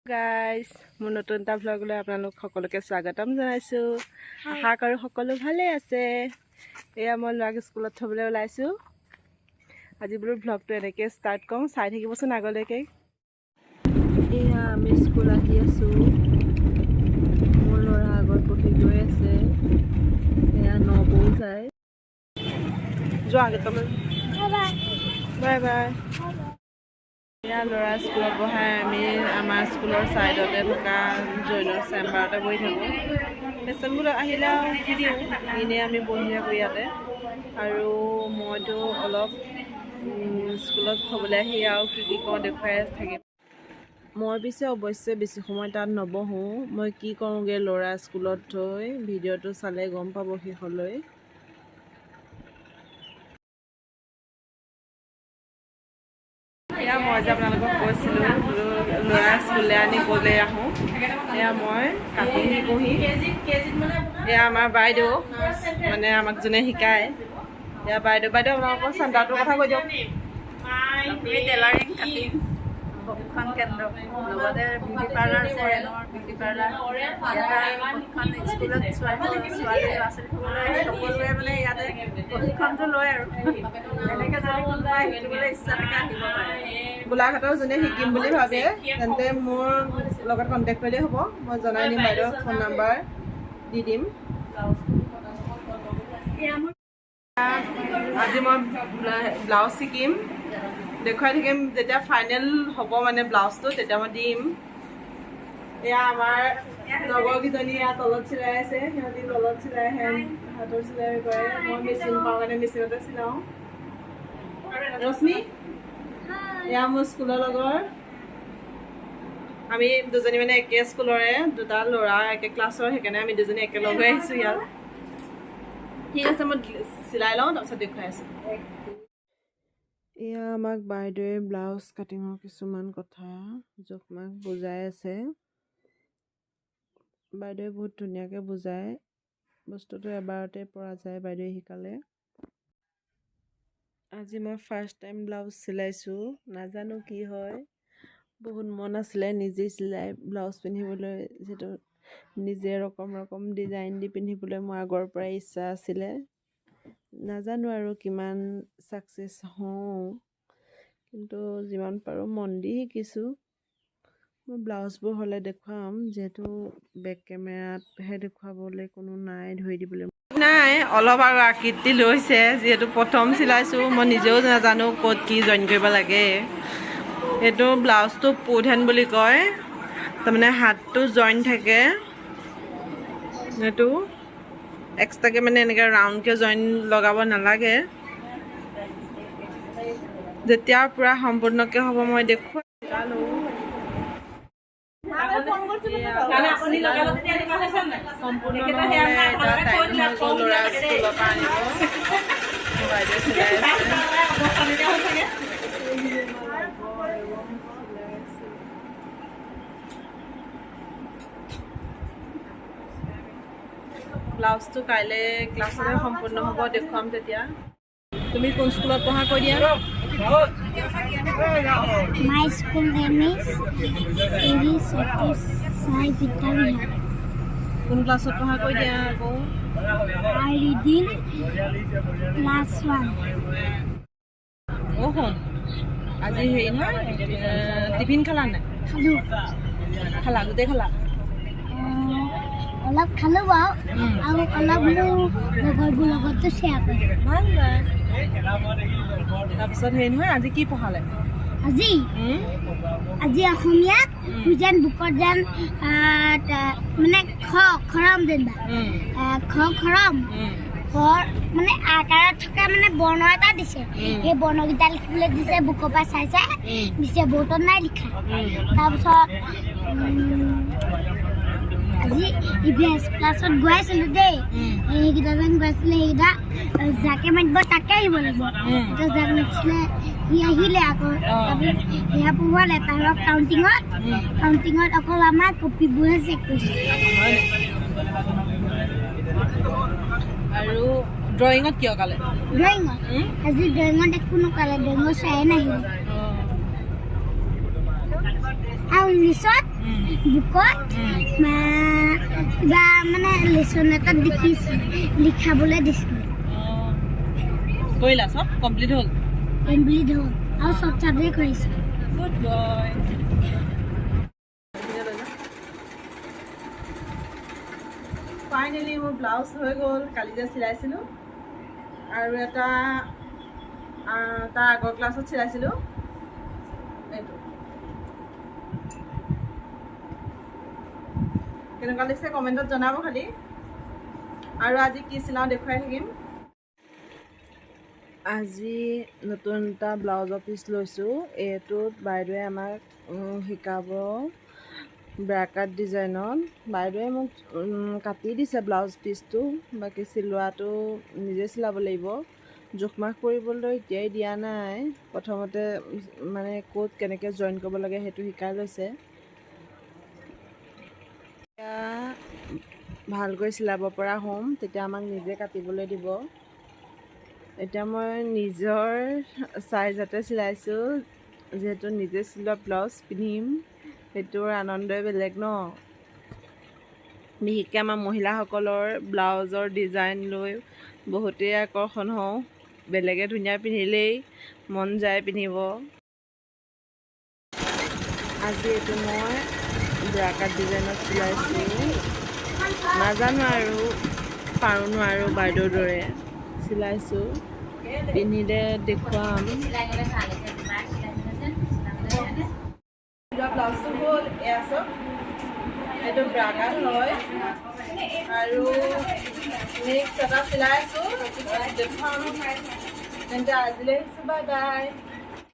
Guys মোৰ নতুন এটা ভ্লগলৈ আপোনালোক সকলোকে স্বাগতম জনাইছোঁ। আশা কৰোঁ সকলো ভালেই আছে। এয়া মই ল'ৰাক স্কুলত থ'বলৈ ওলাইছোঁ। আজি বোলো ভ্লগটো এনেকৈ ষ্টাৰ্ট কৰোঁ, চাই থাকিবচোন আগলৈকে। এয়া আমি স্কুল আহি আছোঁ। মোৰ ল'ৰা আগত বহি গৈ আছে। এয়া 9 বজাই যোৱা আগত বাই বাই। এয়া ল'ৰা স্কুলত বহাই আমি আমাৰ স্কুলৰ ছাইডতে থকা জৈনৰ চেম্বাৰতে বহি থাকোঁ। পেচেণ্টবোৰ আহিলে আৰু উঠি দিওঁ, এনেই আমি বহি থাকোঁ ইয়াতে। আৰু মইতো অলপ স্কুলত থ'বলৈ আহি আৰু কি কৰোঁ দেখুৱাই থাকিম। মই পিছে অৱশ্যে বেছি সময় তাত নবহোঁ। মই কি কৰোঁগৈ ল'ৰা স্কুলত থৈ ভিডিঅ'টো চালে গম পাব শেষলৈ। এয়া মই যে আপোনালোকক কৈছিলোঁ ল'ৰা স্কুললৈ আনিবলৈ আহোঁ। এয়া মই কাটি শিকোঁহি। এয়া আমাৰ বাইদেউ, মানে আমাক যোনে শিকায়। এয়া বাইদেউ আপোনালোকৰ চেণ্টাৰটোৰ কথা কৈ দিয়ক। টেইলাৰিং কাটিং প্ৰশিক্ষণ কেন্দ্ৰ, লগতে বিউটি পাৰ্লাৰ আছে, ৰেনৰ বিউটি পাৰ্লাৰ। ইয়াতে প্ৰশিক্ষণ স্কুলত ছোৱালী ল'ৰা ছোৱালী থ'বলৈ সকলোৱে মানে ইয়াতে প্ৰশিক্ষণটো লয় আৰু এনেকৈ যদি কোনোবাই শিকিবলৈ ইচ্ছা থাকে আহিব পাৰে। গোলাঘাটৰ যোনে শিকিম বুলি ভাবে তেন্তে মোৰ লগত কণ্টেক্ট কৰিলেই হ'ব। মই জনাই দিম, বাইদেউ ফোন নাম্বাৰ দি দিম। আজি মই ব্লাউজ শিকিম, দেখুৱাই থাকিম। যেতিয়া ফাইনেল হ'ব মানে ব্লাউজটো তেতিয়া মই দিম। এয়া আমাৰ লগৰকেইজনী ইয়াত তলত চিলাই আছে, সিহঁতি তলত চিলাই আহে, হাতৰ চিলাই কৰে। মই মেচিন পাওঁ কাৰণে মেচিনতে চিলাওঁ। ৰশ্মি এয়া মোৰ স্কুলৰ লগৰ। আমি দুজনী মানে একে স্কুলৰে, দুটা ল'ৰা একে ক্লাছৰ, সেইকাৰণে আমি দুজনী একেলগ হৈ আহিছোঁ ইয়াত। ঠিক আছে, মই চিলাই লওঁ তাৰপিছত দেখুৱাই আছোঁ। এয়া আমাক বাইদেৱে ব্লাউজ কাটিঙৰ কিছুমান কথা জোখমাখ বুজাই আছে। বাইদেৱে বহুত ধুনীয়াকৈ বুজায়, বস্তুটো এবাৰতে পৰা যায় বাইদেৱে শিকালে। আজি মই ফাৰ্ষ্ট টাইম ব্লাউজ চিলাইছোঁ, নাজানো কি হয়। বহুত মন আছিলে নিজেই চিলাই ব্লাউজ পিন্ধিবলৈ, যিহেতু নিজে ৰকম ডিজাইন দি পিন্ধিবলৈ মোৰ আগৰ পৰাই ইচ্ছা আছিলে। নাজানো আৰু কিমান ছাকচেছ হওঁ, কিন্তু যিমান পাৰোঁ মন দি শিকিছোঁ। মই ব্লাউজবোৰ হ'লে দেখুৱাম, যিহেতু বেক কেমেৰাতহে দেখুৱাবলৈ কোনো নাই ধৰি দিবলৈ। নাই, অলপ আৰু আকৃতি লৈছে, যিহেতু প্ৰথম চিলাইছোঁ। মই নিজেও নাজানো ক'ত কি জইন কৰিব লাগে। এইটো ব্লাউজটো পুড হেণ্ড বুলি কয়, তাৰমানে হাতটো জইন থাকে। এইটো এক্সট্ৰাকৈ মানে এনেকৈ ৰাউণ্ডকৈ জইন লগাব নালাগে। যেতিয়া পূৰা সম্পূৰ্ণকৈ হ'ব মই দেখুৱাম। ব্লাউজটো কাইলৈ ক্লাছতে সম্পূৰ্ণ হ'ব, দেখুৱাম তেতিয়া। তুমি কোন স্কুলত পঢ়া কৈ দিয়া। My school name is Eri Satish Sai Vidyavihar. কোন ক্লাছত পঢ়া কৈ দিয়া আকৌ। I reading class 1. শুন, আজি হেৰি নহয়, টিফিন খালা নাই? খালা, গোটেই খালা? অলপ খালোঁ বাৰু, আৰু অলপ লগৰবোৰ লগতো শ্বেয়াৰ কৰিলোঁ। ভাল যায়। তাৰপিছত হেৰি নহয়, আজি কি পঢ়ালে? আজি অসমীয়াত যেন বুকত যেন মানে খৰম যেনিবা খৰম মানে আকাৰত থকা মানে বৰ্ণ এটা দিছে। সেই বৰ্ণকেইটা লিখিবলৈ দিছে, বুকৰ পৰা চাই দিছে, বৰ্ডত নাই লিখা। তাৰপিছত আজি ইভিএছ ক্লাছত গৈ আছিলোঁ দেই, সেইকেইটা যেন গৈ আছিলে, সেইকেইটা যাকে মাতিব তাকে আহিব লাগিব। এতিয়া যাক মাতিছিলে সি আহিলে আকৌ, তাৰপিছত সেয়া পঢ়োৱালে। তাৰপৰা কাউণ্টিঙত অকল আমাৰ কপিবোৰহে চেক কৰিছে। আৰু ড্ৰয়িঙত কিয় কালে? আজি ড্ৰয়িঙত একো নকালে, ড্ৰয়িঙত চায়ে নাহিব। আৰু ইংলিছত বুকত কিবা মানে লেচন এটাত দেখিছোঁ লিখাবলৈ দিছিলোঁ কৰিলা চব কমপ্লিট হ'ল কমপ্লিট হ'ল আৰু চব চাবজেক্ট কৰিছোঁ গুড বয় ফাইনেলি মোৰ ব্লাউজ হৈ গ'ল কালি যে চিলাইছিলোঁ আৰু এটা তাৰ আগৰ ক্লাছত চিলাইছিলোঁ এইটো কেনেকুৱা লাগিছে কমেণ্টত জনাব খালি আৰু আজি কি চিলাওঁ দেখুৱাই থাকিম আজি নতুন এটা ব্লাউজৰ পিচ লৈছোঁ এইটোত বাইদেৱে আমাক শিকাব ব্ৰাকাট ডিজাইনত বাইদেৱে মোক কাটি দিছে ব্লাউজ পিচটো বাকী চিলোৱাটো নিজে চিলাব লাগিব জোখ মাখ কৰিবলৈ এতিয়াই দিয়া নাই প্ৰথমতে মানে ক'ত কেনেকৈ জইন কৰিব লাগে সেইটো শিকাই লৈছে এতিয়া ভালকৈ চিলাব পৰা হ'ম তেতিয়া আমাক নিজে কাটিবলৈ দিব এতিয়া মই নিজৰ চাইজতে চিলাইছোঁ যিহেতু নিজে চিলোৱা ব্লাউজ পিন্ধিম সেইটোৰ আনন্দই বেলেগ ন বিশেষকৈ আমাৰ মহিলাসকলৰ ব্লাউজৰ ডিজাইন লৈ বহুতেই আকৰ্ষণ হওঁ বেলেগে ধুনীয়া পিন্ধিলেই মন যায় পিন্ধিব আজি এইটো মই ব্ৰাকাট ডিজাইনত চিলাইছোঁ নাজানো আৰু পাৰোঁ নোৱাৰোঁ বাইদেউৰ দৰে চিলাইছোঁ পিন্ধিলে দেখুৱাম ব্লাউজটো হ'ল এয়া চব এইটো ব্ৰাকাট হয় আৰু নেক্সট এটা চিলাইছোঁ দেখুৱাম তেন্তে আজিলৈ আহিছোঁ বাই বাই